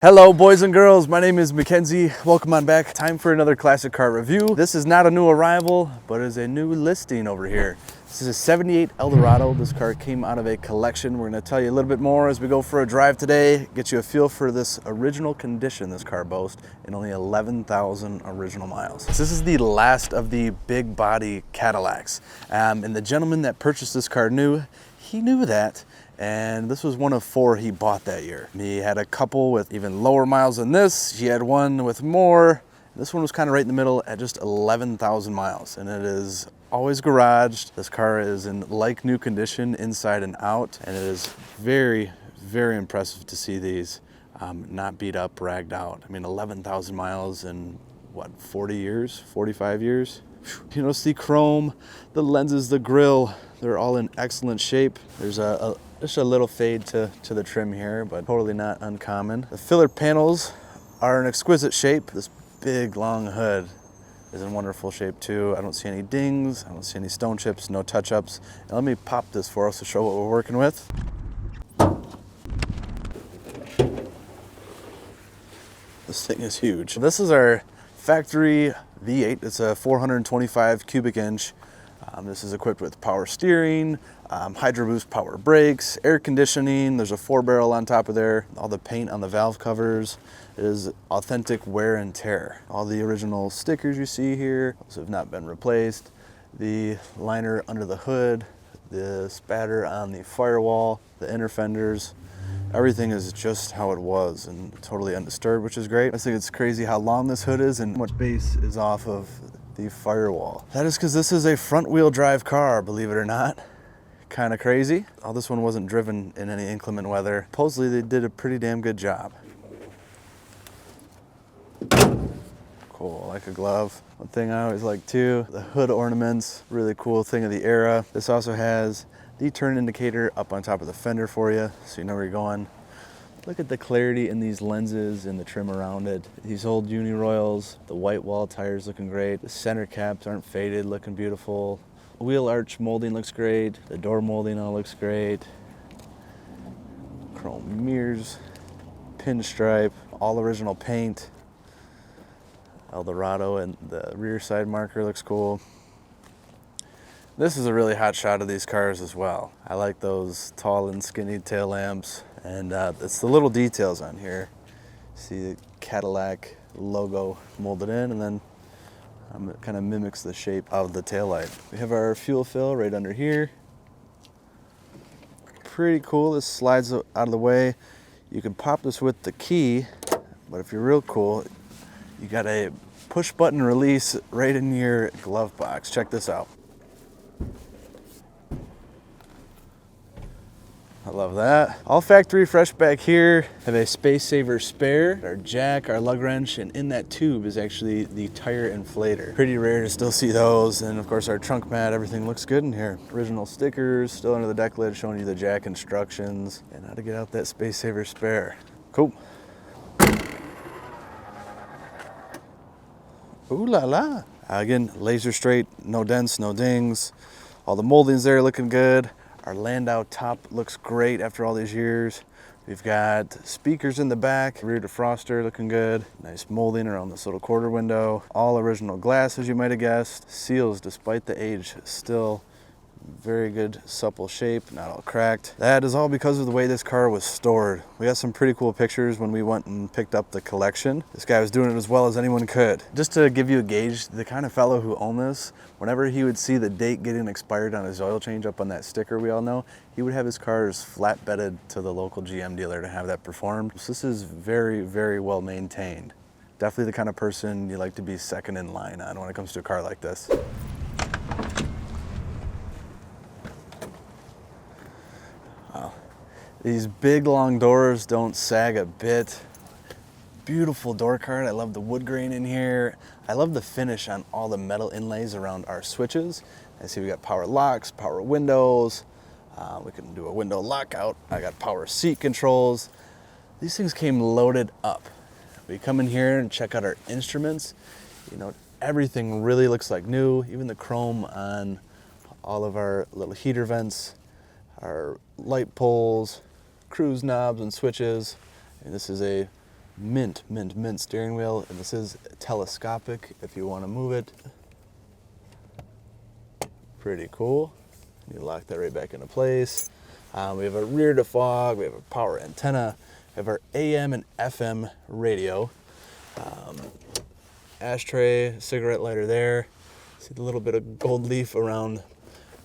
Hello boys and girls, my name is Mackenzie. Welcome on back. Time for another classic car review. This is not a new arrival, but is a new listing over here. This is a 78 Eldorado. This car came out of a collection. We're gonna tell you a little bit more as we go for a drive today, get you a feel for this original condition this car boasts in only 11,000 original miles. This is the last of the big body Cadillacs. And the gentleman that purchased this car he knew that. And this was one of 4 he bought that year. He had a couple with even lower miles than this. He had one with more. This one was kind of right in the middle at just 11,000 miles. And it is always garaged. This car is in like new condition inside and out. And it is very, very impressive to see these not beat up, ragged out. I mean, 11,000 miles in what, 40 years, 45 years? You notice the chrome, the lenses, the grille, they're all in excellent shape. There's just a little fade to the trim here, but totally not uncommon. The filler panels are in exquisite shape. This big long hood is in wonderful shape too. I don't see any dings, I don't see any stone chips, no touch-ups. And let me pop this for us to show what we're working with. This thing is huge. This is our factory V8. It's a 425 cubic inch. This is equipped with power steering, Hydro Boost power brakes, air conditioning. There's a 4-barrel on top of there. All the paint on the valve covers is authentic wear and tear. All the original stickers you see here, those have not been replaced. The liner under the hood, the spatter on the firewall, the inner fenders, everything is just how it was and totally undisturbed, which is great. I think it's crazy how long this hood is and how much base is off of the firewall. That is because this is a front-wheel drive car, believe it or not. Kind of crazy. Oh, this one wasn't driven in any inclement weather. Supposedly they did a pretty damn good job. Cool, like a glove. One thing I always like too, the hood ornaments, really cool thing of the era. This also has the turn indicator up on top of the fender for you, so you know where you're going. Look at the clarity in these lenses and the trim around it. These old Uni-Royals, the white wall tires looking great. The center caps aren't faded, looking beautiful. Wheel arch molding looks great. The door molding all looks great. Chrome mirrors, pinstripe, all original paint. Eldorado and the rear side marker looks cool. This is a really hot shot of these cars as well. I like those tall and skinny tail lamps. And it's the little details on here. See the Cadillac logo molded in, and then it kind of mimics the shape of the taillight. We have our fuel fill right under here. Pretty cool. This slides out of the way. You can pop this with the key, but if you're real cool, you got a push button release right in your glove box. Check this out. I love that. All factory fresh back here. Have a space saver spare, our jack, our lug wrench, and in that tube is actually the tire inflator. Pretty rare to still see those. And of course our trunk mat, everything looks good in here. Original stickers still under the deck lid showing you the jack instructions and how to get out that space saver spare. Cool. Ooh la la. Again, laser straight, no dents, no dings. All the moldings there looking good. Our Landau top looks great after all these years. We've got speakers in the back, rear defroster looking good. Nice molding around this little quarter window. All original glass, as you might have guessed. Seals, despite the age, still very good supple shape, not all cracked. That is all because of the way this car was stored. We got some pretty cool pictures when we went and picked up the collection. This guy was doing it as well as anyone could. Just to give you a gauge, the kind of fellow who owned this, whenever he would see the date getting expired on his oil change up on that sticker we all know, he would have his cars flat bedded to the local GM dealer to have that performed. So this is very, very well maintained. Definitely the kind of person you like to be second in line on when it comes to a car like this. These big long doors don't sag a bit. Beautiful door card. I love the wood grain in here. I love the finish on all the metal inlays around our switches. I see we got power locks, power windows. We can do a window lockout. I got power seat controls. These things came loaded up. We come in here and check out our instruments. You know, everything really looks like new. Even the chrome on all of our little heater vents, our light poles, cruise knobs and switches. And this is a mint steering wheel, and this is telescopic if you want to move it. Pretty cool. You lock that right back into place. We have a rear defog, we have a power antenna, we have our AM and FM radio, ashtray, cigarette lighter there. See the little bit of gold leaf around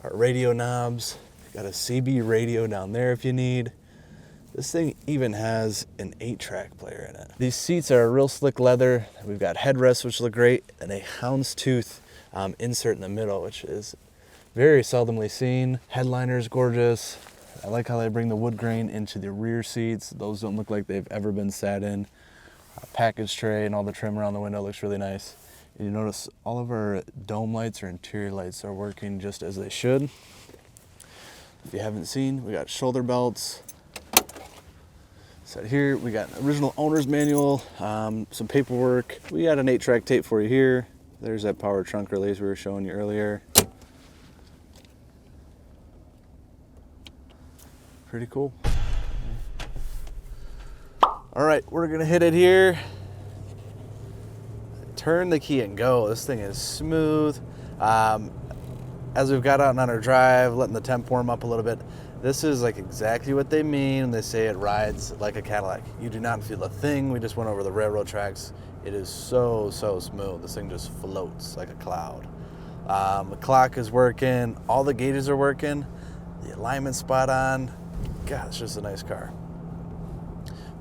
our radio knobs. Got a CB radio down there if you need. This thing even has an 8-track player in it. These seats are real slick leather. We've got headrests which look great, and a Houndstooth insert in the middle, which is very seldomly seen. Headliner's gorgeous. I like how they bring the wood grain into the rear seats. Those don't look like they've ever been sat in. Package tray and all the trim around the window looks really nice. And you notice all of our dome lights or interior lights are working just as they should. If you haven't seen, we got shoulder belts. So here we got an original owner's manual, some paperwork. We got an 8-track tape for you here. There's that power trunk release we were showing you earlier. Pretty cool. All right, we're gonna hit it here. Turn the key and go. This thing is smooth. As we've got out on our drive, letting the temp warm up a little bit, this is like exactly what they mean when they say it rides like a Cadillac. You do not feel a thing. We just went over the railroad tracks. It is so smooth. This thing just floats like a cloud. The clock is working. All the gauges are working. The alignment's spot on. God, it's just a nice car.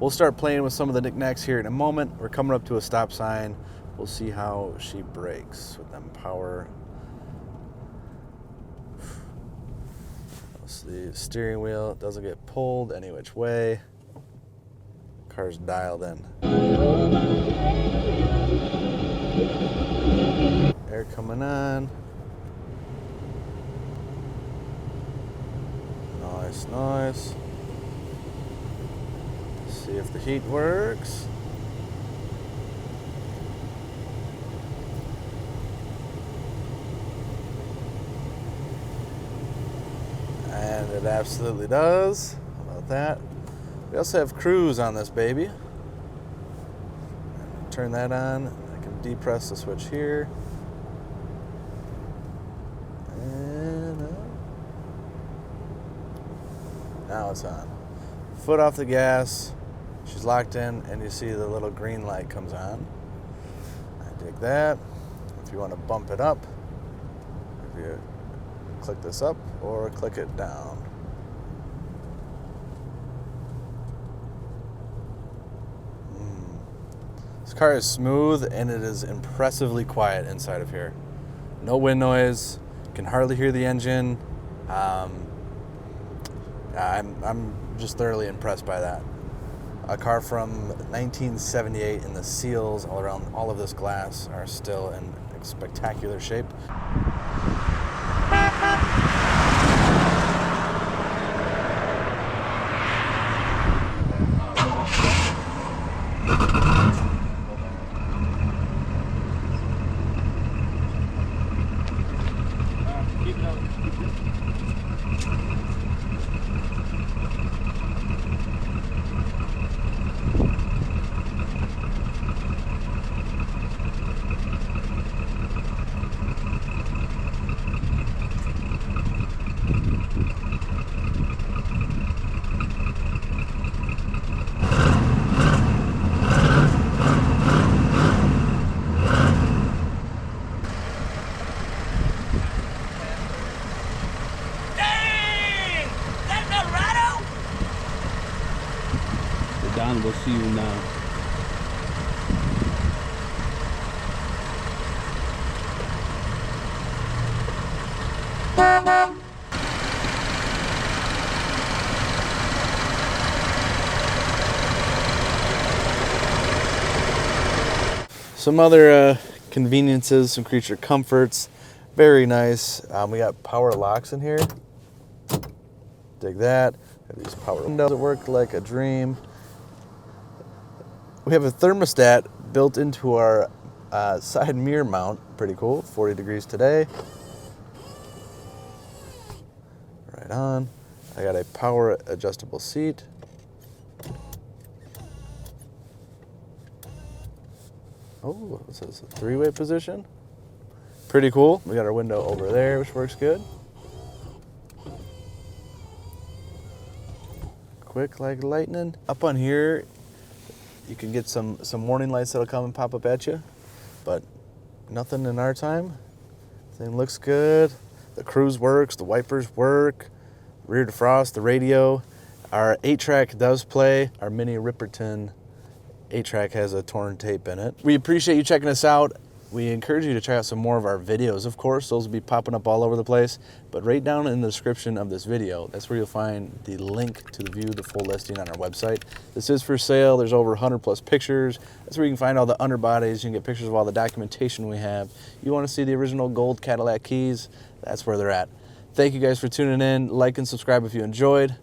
We'll start playing with some of the knickknacks here in a moment. We're coming up to a stop sign. We'll see how she brakes with them power. The steering wheel doesn't get pulled any which way. Car's dialed in. Air coming on. Nice. See if the heat works. And it absolutely does. How about that? We also have cruise on this baby. Turn that on. I can depress the switch here. And now it's on. Foot off the gas. She's locked in, and you see the little green light comes on. I dig that. If you want to bump it up, if you click this up or click it down. This car is smooth, and it is impressively quiet inside of here. No wind noise. Can hardly hear the engine. I'm just thoroughly impressed by that. A car from 1978, and the seals all around all of this glass are still in spectacular shape. Don will see you now. Some other conveniences, some creature comforts, very nice. We got power locks in here. Dig that. Have these power windows that work like a dream. We have a thermostat built into our side mirror mount. Pretty cool. 40 degrees today. Right on. I got a power adjustable seat. Oh, this is a three-way position. Pretty cool. We got our window over there, which works good. Quick like lightning. Up on here, you can get some warning lights that'll come and pop up at you, but nothing in our time. Thing looks good. The cruise works, the wipers work, rear defrost, the radio. Our 8-track does play. Our mini Ripperton 8-track has a torn tape in it. We appreciate you checking us out. We encourage you to check out some more of our videos, of course. Those will be popping up all over the place. But right down in the description of this video, that's where you'll find the link to view the full listing on our website. This is for sale. There's over 100 plus pictures. That's where you can find all the underbodies. You can get pictures of all the documentation we have. You want to see the original gold Cadillac keys? That's where they're at. Thank you guys for tuning in. Like and subscribe if you enjoyed.